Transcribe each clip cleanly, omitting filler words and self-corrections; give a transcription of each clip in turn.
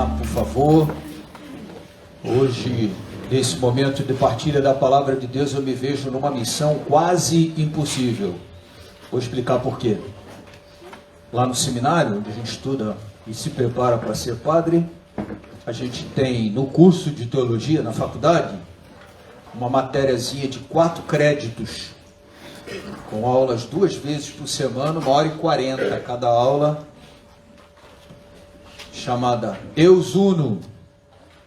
sentar, por favor. Hoje, nesse momento de partilha da palavra de Deus, eu me vejo numa missão quase impossível. Vou explicar por quê. Lá no seminário, onde a gente estuda e se prepara para ser padre, a gente tem no curso de teologia, na faculdade, uma matériazinha de 4 créditos, com aulas 2 vezes por semana, 1h40 cada aula, chamada Deus Uno.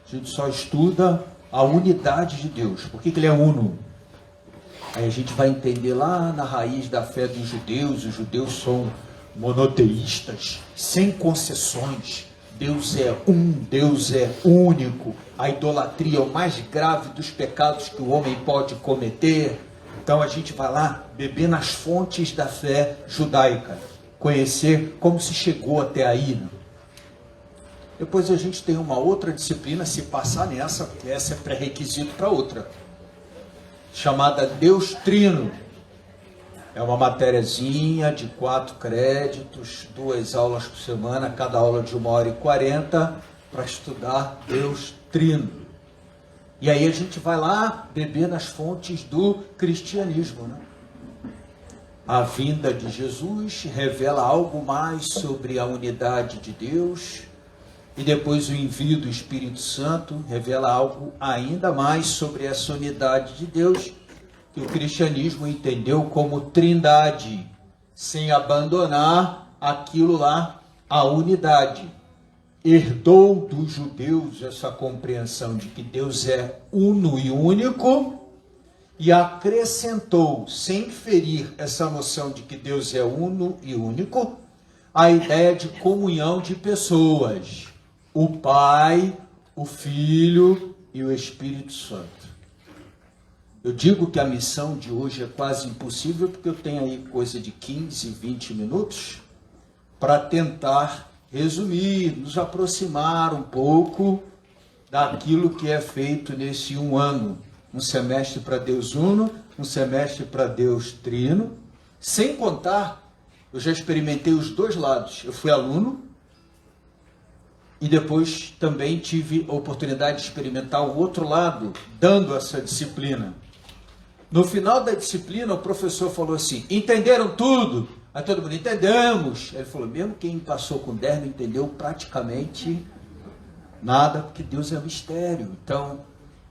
A gente só estuda a unidade de Deus. Por que ele é uno? Aí a gente vai entender lá na raiz da fé dos judeus. Os judeus são monoteístas, sem concessões. Deus é um, Deus é único. A idolatria é o mais grave dos pecados que o homem pode cometer. Então a gente vai lá beber nas fontes da fé judaica, conhecer como se chegou até aí. Depois a gente tem uma outra disciplina, se passar nessa, porque essa é pré-requisito para outra, chamada Deus Trino. É uma matériazinha de 4 créditos, 2 aulas por semana, cada aula de 1h40, para estudar Deus Trino. E aí a gente vai lá beber nas fontes do cristianismo, né? A vinda de Jesus revela algo mais sobre a unidade de Deus, e depois o envio do Espírito Santo revela algo ainda mais sobre essa unidade de Deus, que o cristianismo entendeu como trindade, sem abandonar aquilo lá, a unidade. Herdou dos judeus essa compreensão de que Deus é uno e único, e acrescentou, sem ferir essa noção de que Deus é uno e único, a ideia de comunhão de pessoas, o Pai, o Filho e o Espírito Santo. Eu digo que a missão de hoje é quase impossível, porque eu tenho aí coisa de 15, 20 minutos para tentar resumir, nos aproximar um pouco daquilo que é feito nesse um ano. Um semestre para Deus Uno, um semestre para Deus Trino. Sem contar, eu já experimentei os dois lados. Eu fui aluno e depois também tive a oportunidade de experimentar o outro lado, dando essa disciplina. No final da disciplina, o professor falou assim: entenderam tudo? Aí todo mundo, entendemos. Ele falou, mesmo quem passou com 10 não entendeu praticamente nada, porque Deus é um mistério. Então,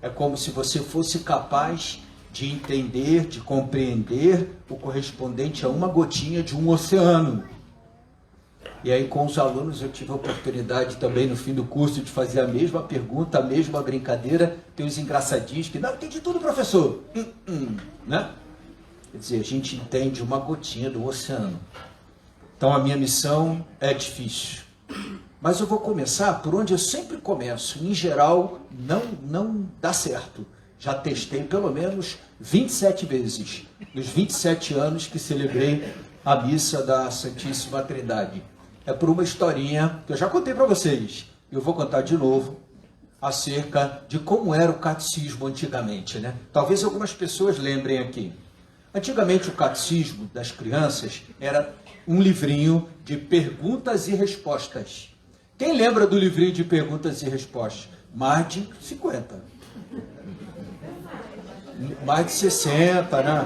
é como se você fosse capaz de entender, de compreender o correspondente a uma gotinha de um oceano. E aí, com os alunos, eu tive a oportunidade também, no fim do curso, de fazer a mesma pergunta, a mesma brincadeira. Tem os engraçadinhos que, não, entendi tudo, professor. Né? Quer dizer, a gente entende uma gotinha do oceano. Então, a minha missão é difícil. Mas eu vou começar por onde eu sempre começo. Em geral, não dá certo. Já testei pelo menos 27 vezes, nos 27 anos que celebrei a missa da Santíssima Trindade. É por uma historinha que eu já contei para vocês. Eu vou contar de novo acerca de como era o catecismo antigamente, né? Talvez algumas pessoas lembrem aqui. Antigamente o catecismo das crianças era um livrinho de perguntas e respostas. Quem lembra do livrinho de perguntas e respostas? Mais de 50. Mais de 60, né?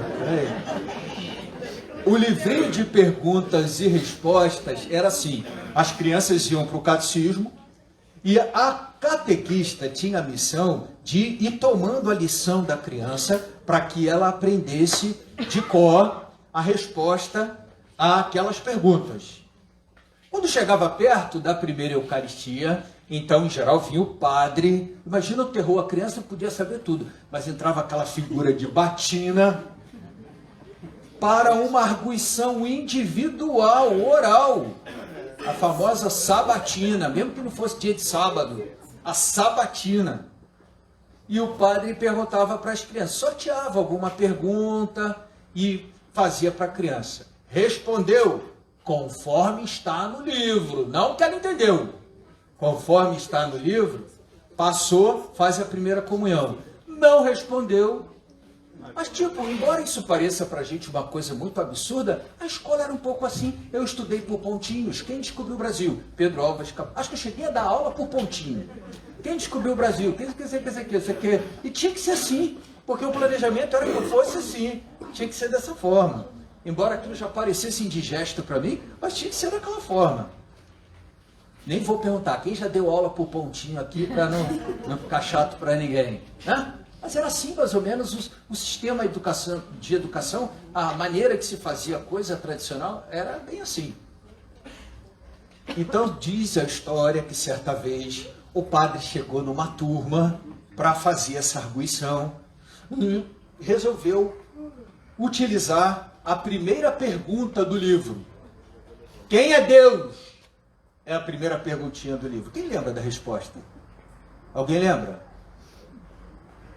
O livrinho de perguntas e respostas era assim: as crianças iam para o catecismo e a catequista tinha a missão de ir tomando a lição da criança para que ela aprendesse de cor a resposta àquelas perguntas. Quando chegava perto da primeira Eucaristia, então, em geral, vinha o padre. Imagina o terror, a criança podia saber tudo, mas entrava aquela figura de batina para uma arguição individual, oral. A famosa sabatina, mesmo que não fosse dia de sábado, a sabatina. E o padre perguntava para as crianças, sorteava alguma pergunta e fazia para a criança. Respondeu conforme está no livro, não que ela entendeu. Conforme está no livro, passou, faz a primeira comunhão. Não respondeu, Mas, tipo, embora isso pareça pra gente uma coisa muito absurda, a escola era um pouco assim. Eu estudei por pontinhos. Quem descobriu o Brasil? Pedro Álvares Cabral. Acho que eu cheguei a dar aula por pontinho. Quem descobriu o Brasil? Quem quer. E tinha que ser assim, porque o planejamento era que eu fosse assim. Tinha que ser dessa forma. Embora aquilo já parecesse indigesto para mim, mas tinha que ser daquela forma. Nem vou perguntar, quem já deu aula por pontinho aqui para não ficar chato para ninguém, né? Mas era assim, mais ou menos, o sistema de educação, a maneira que se fazia a coisa tradicional, era bem assim. Então, diz a história que certa vez o padre chegou numa turma para fazer essa arguição e resolveu utilizar a primeira pergunta do livro. Quem é Deus? É a primeira perguntinha do livro. Quem lembra da resposta? Alguém lembra?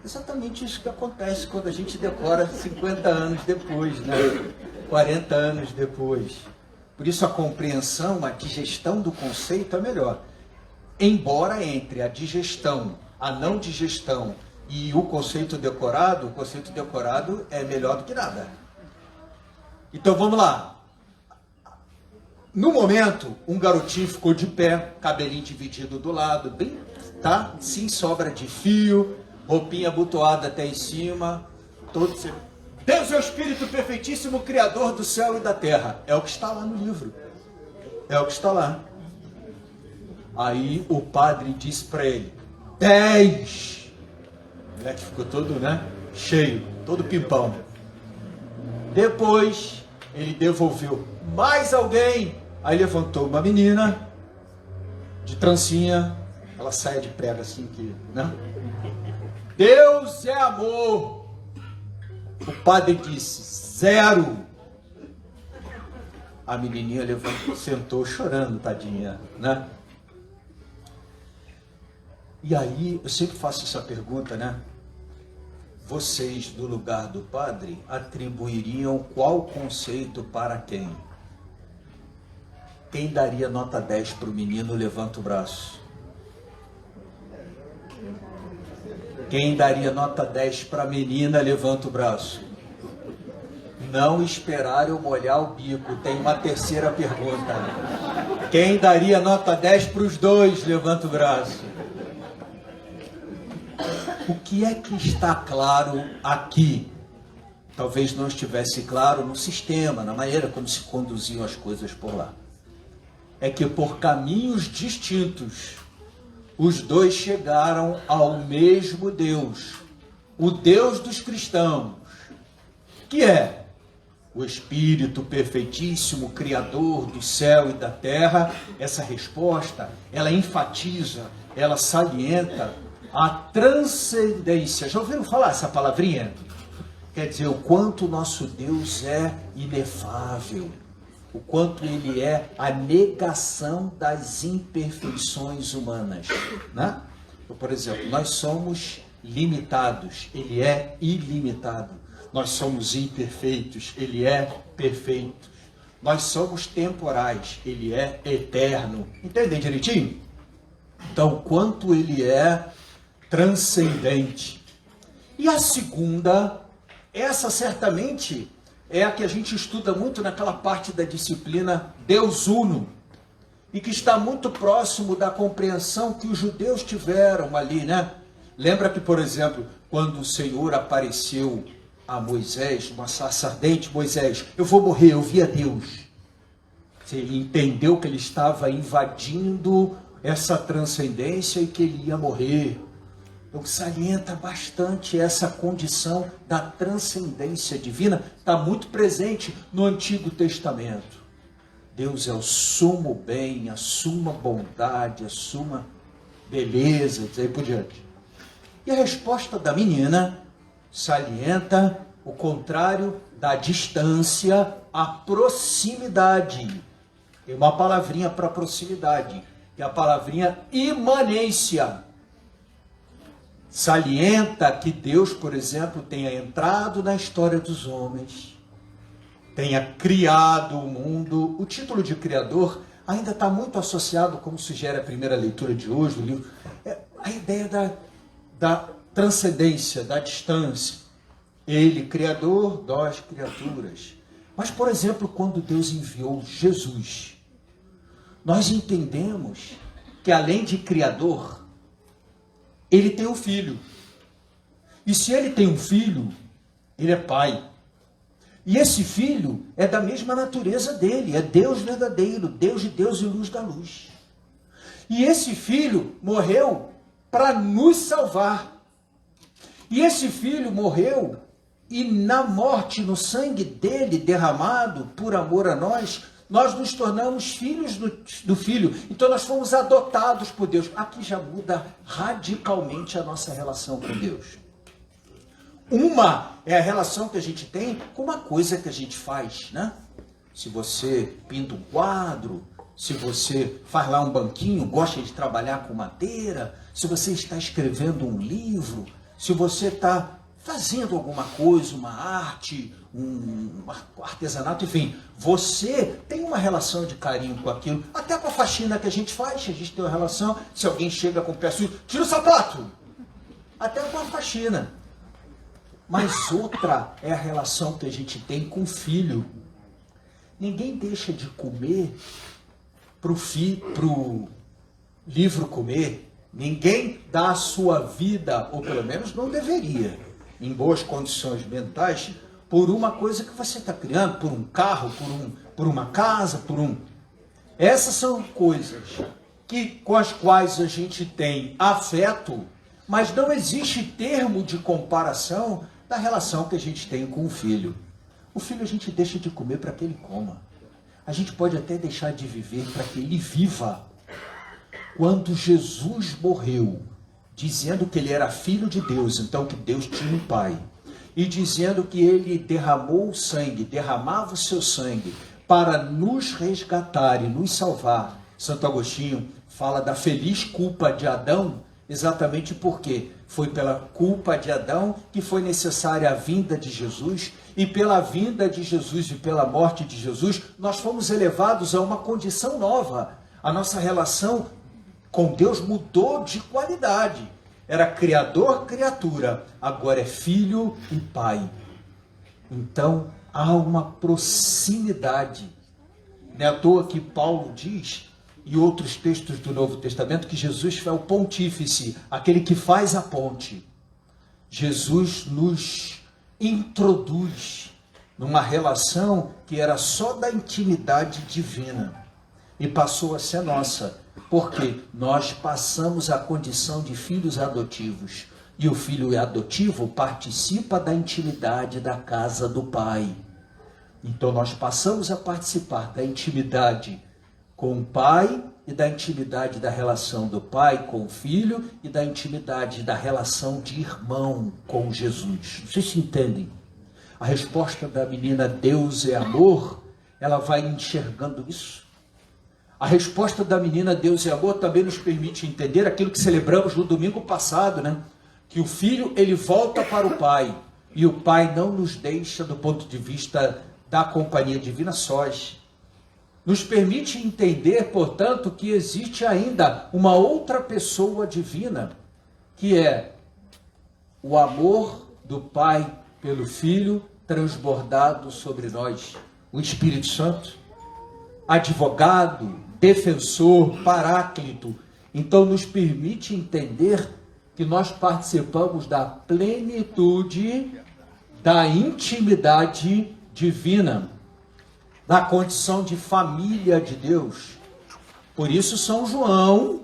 Exatamente isso que acontece quando a gente decora 50 anos depois, né? 40 anos depois. Por isso a compreensão, a digestão do conceito é melhor. Embora entre a digestão, a não digestão e o conceito decorado é melhor do que nada. Então vamos lá. No momento, um garotinho ficou de pé, cabelinho dividido do lado, bem, tá? Sem sobra de fio, roupinha abotoada até em cima, todo... Deus é o Espírito perfeitíssimo, Criador do céu e da terra. É o que está lá no livro. É o que está lá. Aí o padre disse para ele, 10. O moleque ficou todo, né? Cheio, todo pimpão. Depois ele devolveu mais alguém. Aí levantou uma menina de trancinha, ela saia de prega assim que, né? Deus é amor. O padre disse 0. A menininha levantou, sentou chorando, tadinha, né? E aí, eu sempre faço essa pergunta, né? Vocês, do lugar do padre, atribuiriam qual conceito para quem? Quem daria nota 10 para o menino, levanta o braço. Quem daria nota 10 para a menina, levanta o braço. Não esperar eu molhar o bico. Tem uma terceira pergunta. Quem daria nota 10 para os dois, levanta o braço. O que é que está claro aqui? Talvez não estivesse claro no sistema, na maneira como se conduziam as coisas por lá. É que por caminhos distintos, os dois chegaram ao mesmo Deus, o Deus dos cristãos, que é o Espírito perfeitíssimo, Criador do céu e da terra. Essa resposta, ela enfatiza, ela salienta a transcendência. Já ouviram falar essa palavrinha? Quer dizer, o quanto o nosso Deus é inefável, o quanto ele é a negação das imperfeições humanas, né? Então, por exemplo, nós somos limitados, ele é ilimitado. Nós somos imperfeitos, ele é perfeito. Nós somos temporais, ele é eterno. Entendem direitinho? Então, quanto ele é transcendente. E a segunda, essa certamente é a que a gente estuda muito naquela parte da disciplina Deus Uno, e que está muito próximo da compreensão que os judeus tiveram ali, né? Lembra que, por exemplo, quando o Senhor apareceu a Moisés, uma sarça ardente, Moisés, eu vou morrer, eu vi a Deus. Ele entendeu que ele estava invadindo essa transcendência e que ele ia morrer. Então, salienta bastante essa condição da transcendência divina, está muito presente no Antigo Testamento. Deus é o sumo bem, a suma bondade, a suma beleza, e aí por diante. E a resposta da menina salienta o contrário da distância, a proximidade. Tem uma palavrinha para proximidade, que é a palavrinha imanência. Salienta que Deus, por exemplo, tenha entrado na história dos homens, tenha criado o mundo. O título de Criador ainda está muito associado, como sugere a primeira leitura de hoje do livro, a ideia da transcendência, da distância. Ele, Criador, nós, criaturas. Mas, por exemplo, quando Deus enviou Jesus, nós entendemos que, além de Criador, Ele tem um Filho. E se Ele tem um Filho, Ele é Pai. E esse Filho é da mesma natureza dele, é Deus verdadeiro, Deus de Deus e luz da luz. E esse Filho morreu para nos salvar. E esse Filho morreu, e na morte, no sangue dele derramado por amor a nós nos tornamos filhos do Filho. Então nós fomos adotados por Deus. Aqui já muda radicalmente a nossa relação com Deus. Uma é a relação que a gente tem com uma coisa que a gente faz, né? Se você pinta um quadro, se você faz lá um banquinho, gosta de trabalhar com madeira, se você está escrevendo um livro, se você está fazendo alguma coisa, uma arte, um artesanato, enfim, você tem uma relação de carinho com aquilo, até com a faxina que a gente faz, a gente tem uma relação, se alguém chega com o pé sujo, tira o sapato, até com a faxina. Mas outra é a relação que a gente tem com o filho. Ninguém deixa de comer para o livro comer. Ninguém dá a sua vida, ou pelo menos não deveria, em boas condições mentais, por uma coisa que você está criando, por um carro, por uma casa, Essas são coisas com as quais a gente tem afeto, mas não existe termo de comparação da relação que a gente tem com o filho. O filho a gente deixa de comer para que ele coma. A gente pode até deixar de viver para que ele viva. Quando Jesus morreu, dizendo que ele era filho de Deus, então que Deus tinha um pai, e dizendo que ele derramou o sangue, derramava o seu sangue para nos resgatar e nos salvar, Santo Agostinho fala da feliz culpa de Adão, exatamente porque foi pela culpa de Adão que foi necessária a vinda de Jesus, e pela vinda de Jesus e pela morte de Jesus, nós fomos elevados a uma condição nova. A nossa relação com Deus mudou de qualidade. Era criador, criatura, agora é filho e pai. Então, há uma proximidade. Não é à toa que Paulo diz, e outros textos do Novo Testamento, que Jesus é o pontífice, aquele que faz a ponte. Jesus nos introduz numa relação que era só da intimidade divina e passou a ser nossa, porque nós passamos a condição de filhos adotivos, e o filho adotivo participa da intimidade da casa do pai. Então nós passamos a participar da intimidade com o pai e da intimidade da relação do pai com o filho e da intimidade da relação de irmão com Jesus. Vocês se entendem? A resposta da menina Deus é amor, ela vai enxergando isso. A resposta da menina Deus é amor também nos permite entender aquilo que celebramos no domingo passado, né? Que o filho, ele volta para o pai, e o pai não nos deixa do ponto de vista da companhia divina sós. Nos permite entender, portanto, que existe ainda uma outra pessoa divina, que é o amor do Pai pelo Filho transbordado sobre nós. O Espírito Santo, advogado, defensor, paráclito. Então nos permite entender que nós participamos da plenitude da intimidade divina, da condição de família de Deus. Por isso São João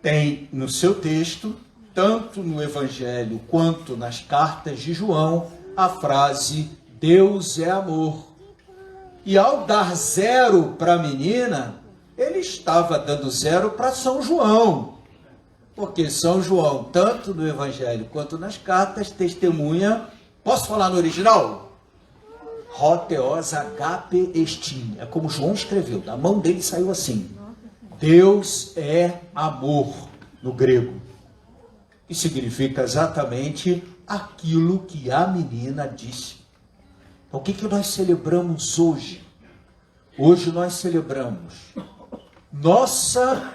tem no seu texto, tanto no Evangelho quanto nas cartas de João, a frase Deus é amor. E ao dar 0 para a menina, ele estava dando 0 para São João. Porque São João, tanto no Evangelho quanto nas cartas, testemunha, posso falar no original? Hotheos agape estin, é como João escreveu, da mão dele saiu assim, Deus é amor, no grego, que significa exatamente aquilo que a menina disse. Então, o que nós celebramos hoje? Hoje nós celebramos nossa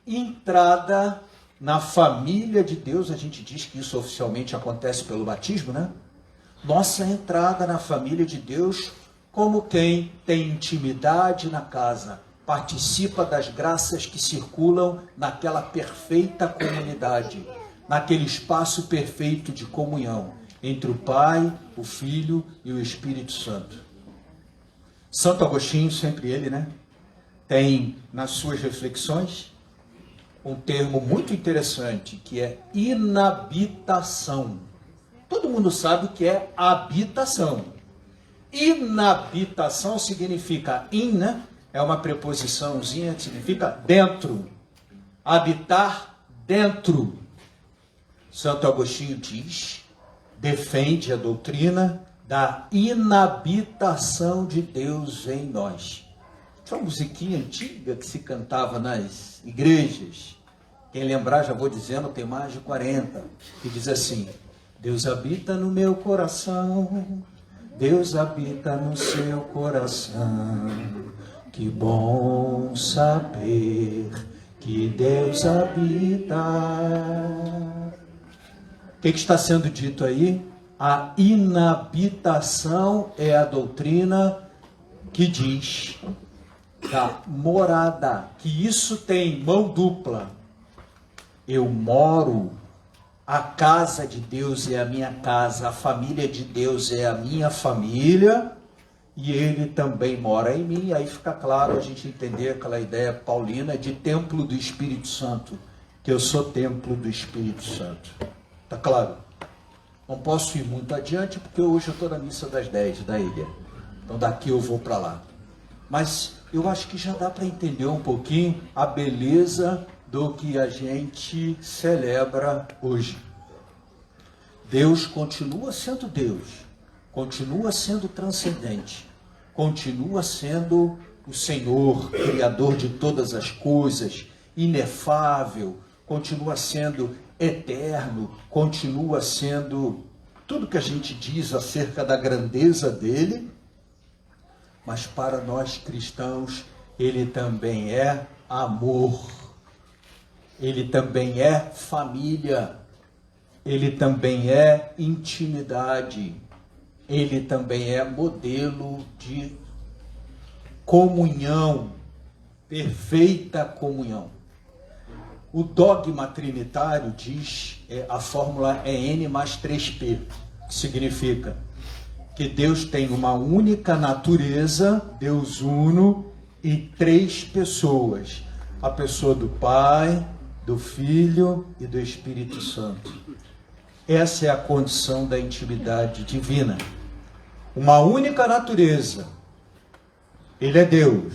entrada na família de Deus. A gente diz que isso oficialmente acontece pelo batismo, né? nossa entrada na família de Deus como quem tem intimidade na casa, participa das graças que circulam naquela perfeita comunidade, naquele espaço perfeito de comunhão entre o Pai, o Filho e o Espírito Santo. Santo Agostinho, sempre ele, né? Tem nas suas reflexões um termo muito interessante, que é inabitação. Todo mundo sabe o que é habitação. Inabitação significa in, né? É uma preposiçãozinha que significa dentro. Habitar dentro. Santo Agostinho diz, defende a doutrina da inabitação de Deus em nós. Tinha uma musiquinha antiga que se cantava nas igrejas. Quem lembrar, já vou dizendo, tem mais de 40. Que diz assim: Deus habita no meu coração, Deus habita no seu coração. Que bom saber que Deus habita. O que está sendo dito aí? A inabitação é a doutrina que diz da morada, que isso tem mão dupla. Eu moro, a casa de Deus é a minha casa, a família de Deus é a minha família, e ele também mora em mim. Aí fica claro a gente entender aquela ideia paulina de templo do Espírito Santo, que eu sou templo do Espírito Santo. Tá claro? Não posso ir muito adiante, porque hoje eu estou na missa das 10 da ilha. Então daqui eu vou para lá. Mas eu acho que já dá para entender um pouquinho a beleza do que a gente celebra hoje. Deus continua sendo Deus, continua sendo transcendente, continua sendo o Senhor, Criador de todas as coisas, inefável, continua sendo eterno, continua sendo tudo que a gente diz acerca da grandeza dele. Mas para nós cristãos, ele também é amor, ele também é família, ele também é intimidade, ele também é modelo de comunhão, perfeita comunhão. O dogma trinitário diz, a fórmula é N mais 3P, que significa que Deus tem uma única natureza, Deus uno, e 3 pessoas. A pessoa do Pai, do Filho e do Espírito Santo. Essa é a condição da intimidade divina. Uma única natureza. Ele é Deus.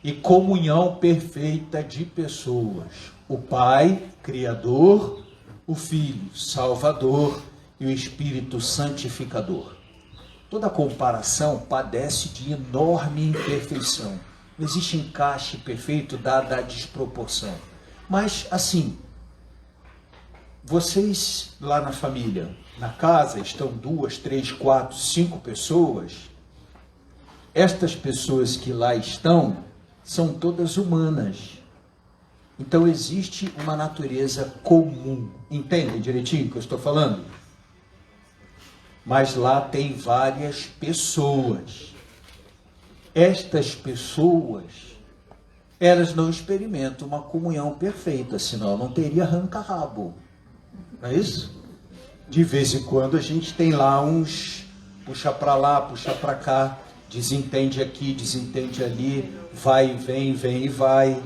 E comunhão perfeita de pessoas. O Pai, Criador, o Filho, Salvador e o Espírito Santificador. Toda comparação padece de enorme imperfeição. Não existe encaixe perfeito dada a desproporção. Mas, assim, vocês lá na família, na casa, estão 2, 3, 4, 5 pessoas. Estas pessoas que lá estão são todas humanas. Então, existe uma natureza comum. Entendem direitinho o que eu estou falando? Mas lá tem várias pessoas. Estas pessoas, elas não experimentam uma comunhão perfeita, senão não teria arranca-rabo. Não é isso? De vez em quando a gente tem lá uns puxa para lá, puxa para cá, desentende aqui, desentende ali, vai e vem, vem e vai.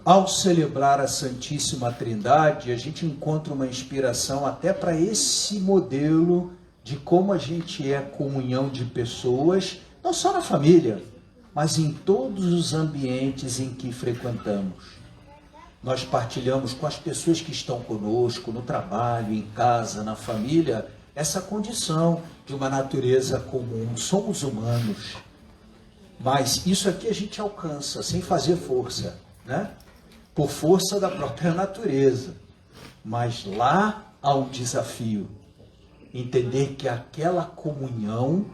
Ao celebrar a Santíssima Trindade, a gente encontra uma inspiração até para esse modelo de como a gente é comunhão de pessoas, não só na família, mas em todos os ambientes em que frequentamos. Nós partilhamos com as pessoas que estão conosco, no trabalho, em casa, na família, essa condição de uma natureza comum. Somos humanos, mas isso aqui a gente alcança sem fazer força, né? Por força da própria natureza. Mas lá há um desafio. Entender que aquela comunhão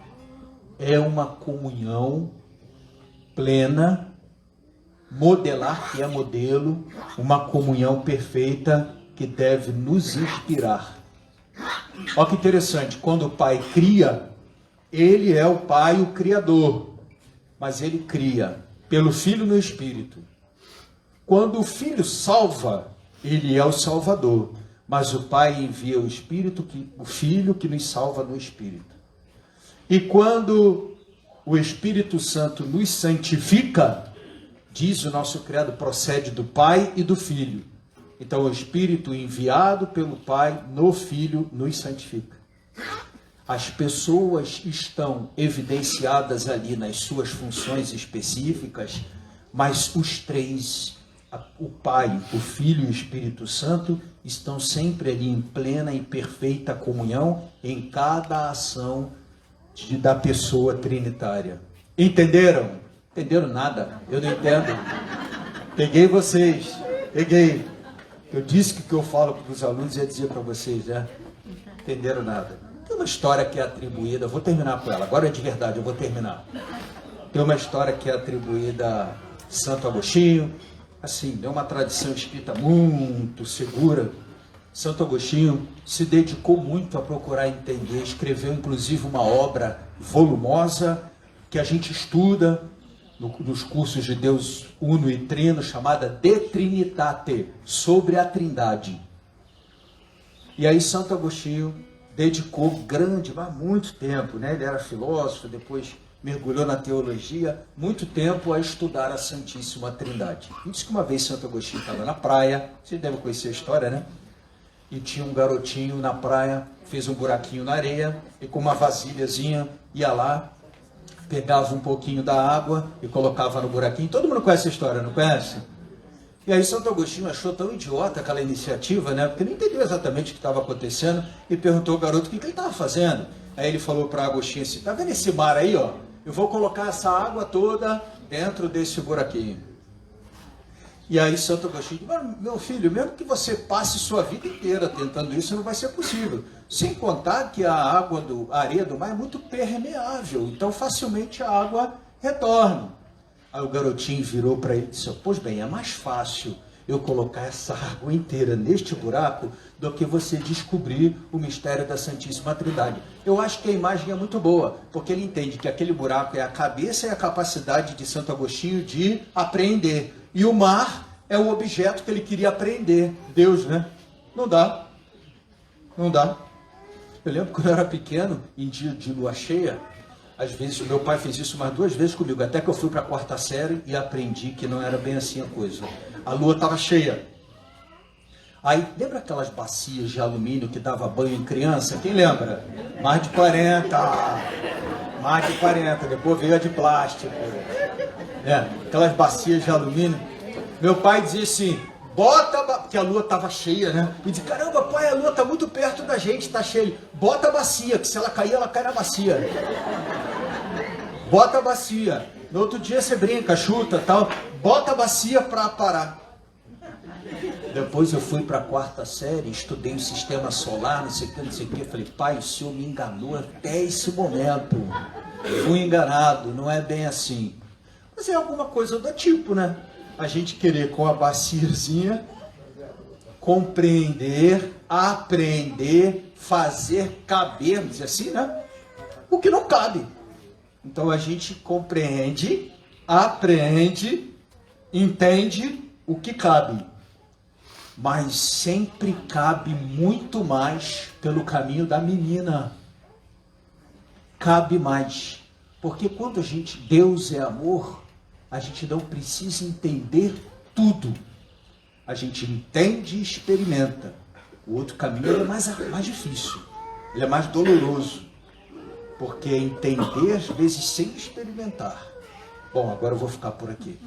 é uma comunhão plena, modelar, que é modelo, uma comunhão perfeita que deve nos inspirar. Olha que interessante, quando o pai cria, ele é o pai, o criador, mas ele cria pelo Filho no Espírito. Quando o Filho salva, ele é o Salvador, mas o Pai envia o Espírito, o Filho que nos salva no Espírito. E quando o Espírito Santo nos santifica, diz o nosso credo, procede do Pai e do Filho. Então o Espírito enviado pelo Pai no Filho nos santifica. As pessoas estão evidenciadas ali nas suas funções específicas, mas os três, o Pai, o Filho e o Espírito Santo, estão sempre ali em plena e perfeita comunhão em cada ação da pessoa trinitária. Entenderam? Entenderam nada? Eu não entendo. Peguei vocês. Peguei. Eu disse que o que eu falo para os alunos ia dizer para vocês, né? Entenderam nada? Tem uma história que é atribuída, vou terminar com ela, agora é de verdade, eu vou terminar. Tem uma história que é atribuída a Santo Agostinho, assim, é uma tradição espírita muito segura. Santo Agostinho se dedicou muito a procurar entender, escreveu inclusive uma obra volumosa que a gente estuda nos cursos de Deus Uno e Trino, chamada De Trinitate, sobre a Trindade. E aí Santo Agostinho dedicou muito tempo, né? Ele era filósofo, depois mergulhou na teologia, muito tempo a estudar a Santíssima Trindade. E disse que uma vez Santo Agostinho estava na praia, vocês devem conhecer a história, né? E tinha um garotinho na praia, fez um buraquinho na areia, e com uma vasilhazinha ia lá, pegava um pouquinho da água e colocava no buraquinho. Todo mundo conhece a história, não conhece? E aí Santo Agostinho achou tão idiota aquela iniciativa, né? Porque não entendeu exatamente o que estava acontecendo e perguntou ao garoto o que ele estava fazendo. Aí ele falou para Agostinho assim, tá vendo esse mar aí, ó? Eu vou colocar essa água toda dentro desse buraquinho. E aí Santo Agostinho disse, meu filho, mesmo que você passe sua vida inteira tentando isso, não vai ser possível. Sem contar que a areia do mar é muito permeável, então facilmente a água retorna. Aí o garotinho virou para ele e disse, pois bem, é mais fácil eu colocar essa água inteira neste buraco do que você descobrir o mistério da Santíssima Trindade. Eu acho que a imagem é muito boa, porque ele entende que aquele buraco é a cabeça e a capacidade de Santo Agostinho de apreender. E o mar é o objeto que ele queria apreender. Deus, né? Não dá. Não dá. Eu lembro quando eu era pequeno, em dia de lua cheia, às vezes, meu pai fez isso umas 2 vezes comigo, até que eu fui para a 4ª série e aprendi que não era bem assim a coisa. A lua estava cheia. Aí, lembra aquelas bacias de alumínio que dava banho em criança? Quem lembra? Mais de 40. Mais de 40. Depois veio a de plástico. Aquelas bacias de alumínio. Meu pai dizia assim, porque a lua estava cheia, né? E disse, caramba, pai, a lua está muito perto da gente, está cheia. Bota a bacia, que se ela cair, ela cai na bacia. Bota a bacia. No outro dia você brinca, chuta, tal. Bota a bacia para parar. Depois eu fui para a 4ª série, estudei o sistema solar, não sei o que. Eu falei, pai, o senhor me enganou até esse momento. Fui enganado, não é bem assim. Mas é alguma coisa do tipo, né? A gente querer com a baciazinha compreender, aprender, fazer caber, vamos dizer assim, né? O que não cabe. Então a gente compreende, aprende, entende o que cabe. Mas sempre cabe muito mais pelo caminho da menina. Cabe mais. Porque quando Deus é amor, a gente não precisa entender tudo. A gente entende e experimenta. O outro caminho é mais difícil. Ele é mais doloroso. Porque é entender, às vezes, sem experimentar. Bom, agora eu vou ficar por aqui.